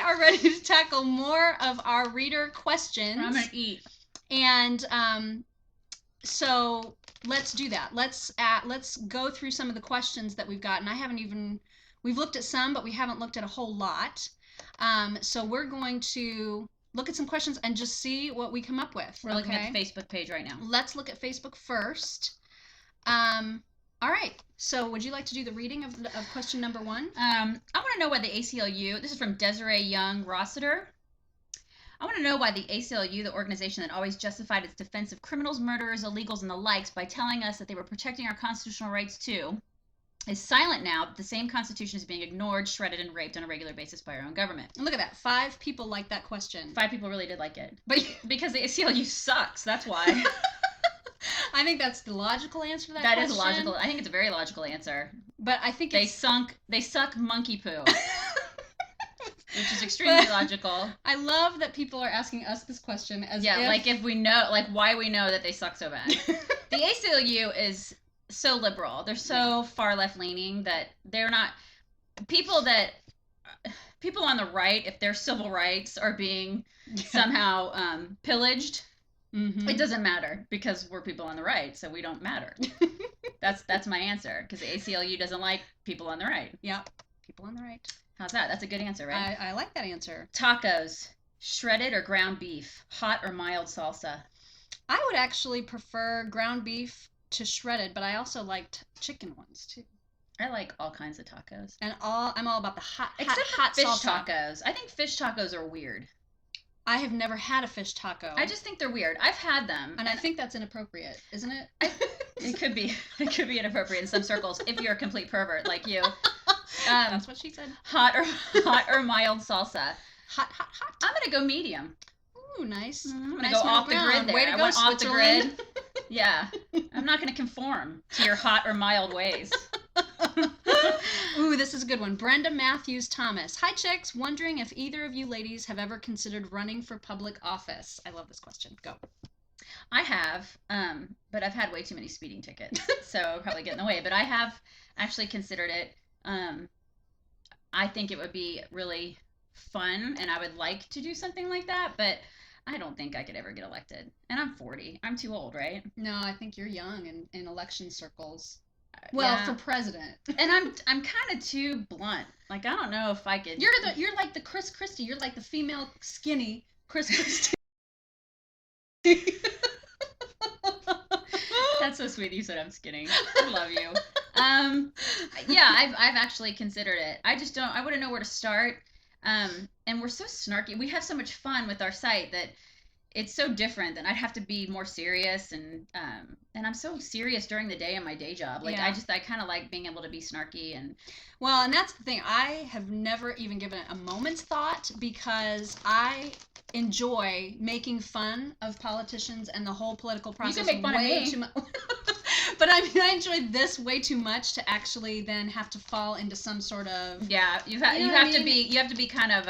are ready to tackle more of our reader questions. I'm going to eat. And so let's do that. Let's go through some of the questions that we've gotten. We've looked at some, but we haven't looked at a whole lot. So we're going to look at some questions and just see what we come up with. We're looking at the Facebook page right now. Let's look at Facebook first. All right. So would you like to do the reading of question number 1? I want to know why the ACLU, this is from Desiree Young Rossiter. I want to know why the ACLU, the organization that always justified its defense of criminals, murderers, illegals, and the likes by telling us that they were protecting our constitutional rights too, is silent now that the same Constitution is being ignored, shredded, and raped on a regular basis by our own government. Look at that. 5 people liked that question. 5 people really did like it. But because the ACLU sucks, that's why. I think that's the logical answer to that question. That is logical. I think it's a very logical answer. But I think they suck monkey poo. Which is extremely logical. I love that people are asking us this question if we know, why we know that they suck so bad. The ACLU is so liberal. They're so far left leaning that they're not people on the right. If their civil rights are being somehow pillaged, it doesn't matter because we're people on the right, so we don't matter. That's my answer because the ACLU doesn't like people on the right. Yeah, people on the right. How's that? That's a good answer, right? I like that answer. Tacos, shredded or ground beef, hot or mild salsa? I would actually prefer ground beef to shredded, but I also liked chicken ones too. I like all kinds of tacos. And I'm all about the hot fish salsa. Tacos. I think fish tacos are weird. I have never had a fish taco. I just think they're weird. I've had them. And I think that's inappropriate, isn't it? It could be. It could be inappropriate in some circles if you're a complete pervert like you. That's what she said. Hot or mild salsa? Hot. I'm going to go medium. Ooh, nice. I'm going to go off the grid there. Way to go, went off the grid. Yeah. I'm not going to conform to your hot or mild ways. Ooh, this is a good one. Brenda Matthews Thomas. Hi, chicks. Wondering if either of you ladies have ever considered running for public office. I love this question. Go. I have, but I've had way too many speeding tickets, so I'll probably get in the way. But I have actually considered it. I think it would be really fun, and I would like to do something like that, but I don't think I could ever get elected. And I'm 40. I'm too old, right? No, I think you're young in election circles. Well, for president. And I'm kind of too blunt. Like, I don't know if I could. You're like the Chris Christie. You're like the female skinny Chris Christie. That's so sweet. You said I'm skinny. I love you. Yeah, I've actually considered it. I just don't. I wouldn't know where to start. And we're so snarky. We have so much fun with our site that it's so different that I'd have to be more serious, and I'm so serious during the day in my day job. Like, yeah. I kind of like being able to be snarky and. Well, and that's the thing. I have never even given it a moment's thought because I enjoy making fun of politicians and the whole political process. You can make fun of me. Too much. But I mean, I enjoy this way too much to actually then have to fall into some sort of. Yeah, you have to be kind of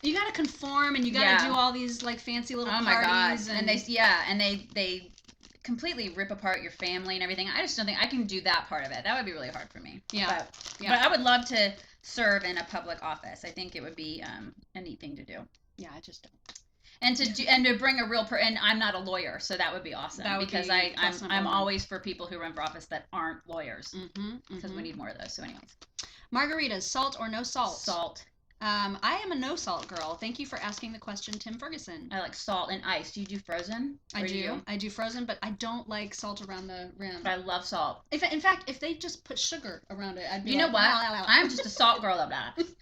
You gotta conform, and you gotta do all these like fancy little parties. Oh my god! And they completely rip apart your family and everything. I just don't think I can do that part of it. That would be really hard for me. Yeah. But I would love to serve in a public office. I think it would be a neat thing to do. Yeah, I just don't. And to bring a real and I'm not a lawyer, so that would be awesome because I'm always for people who run for office that aren't lawyers because we need more of those. So anyways, margaritas, salt or no salt? Salt. I am a no salt girl. Thank you for asking the question, Tim Ferguson. I like salt and ice. Do you do frozen? I do. I do frozen, but I don't like salt around the rim. But I love salt. In fact, if they just put sugar around it, I'd be You know what? I'm just a salt girl.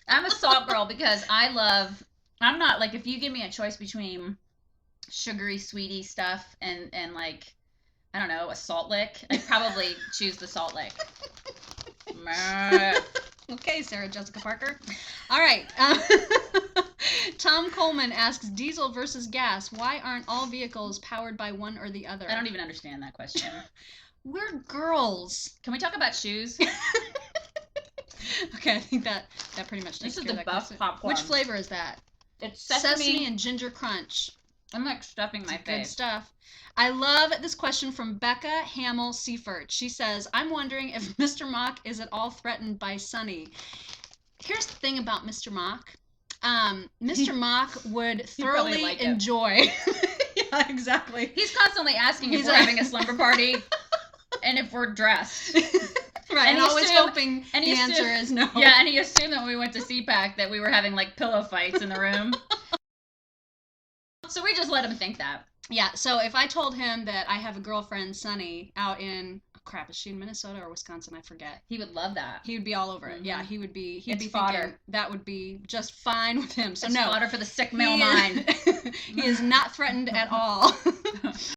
I'm a salt girl because I'm not like, if you give me a choice between sugary, sweetie stuff and like, I don't know, a salt lick, I'd probably choose the salt lick. Okay, Sarah Jessica Parker. All right. Tom Coleman asks, diesel versus gas. Why aren't all vehicles powered by one or the other? I don't even understand that question. We're girls. Can we talk about shoes? Okay, I think that pretty much takes care of that. This is the buff popcorn. Which flavor is that? It's sesame and ginger crunch. I'm like stuffing my face. Good stuff. I love this question from Becca Hamill Seifert. She says, I'm wondering if Mr. Mock is at all threatened by Sonny. Here's the thing about Mr. Mock. Mr. Mock would thoroughly like enjoy. Yeah, exactly. He's constantly asking if He's we're like- having a slumber party and if we're dressed. Right, and he always assumed- hoping and the he answer assumed- is no. Yeah, and he assumed that when we went to CPAC that we were having like pillow fights in the room. So we just let him think that. Yeah, so if I told him that I have a girlfriend, Sunny, out in, oh crap, is she in Minnesota or Wisconsin? I forget. He would love that. He would be all over it. Mhm. Yeah, he'd be It's thinking fodder. that would be just fine with him. So It's no, fodder for the sick male he mind. he is not threatened at all.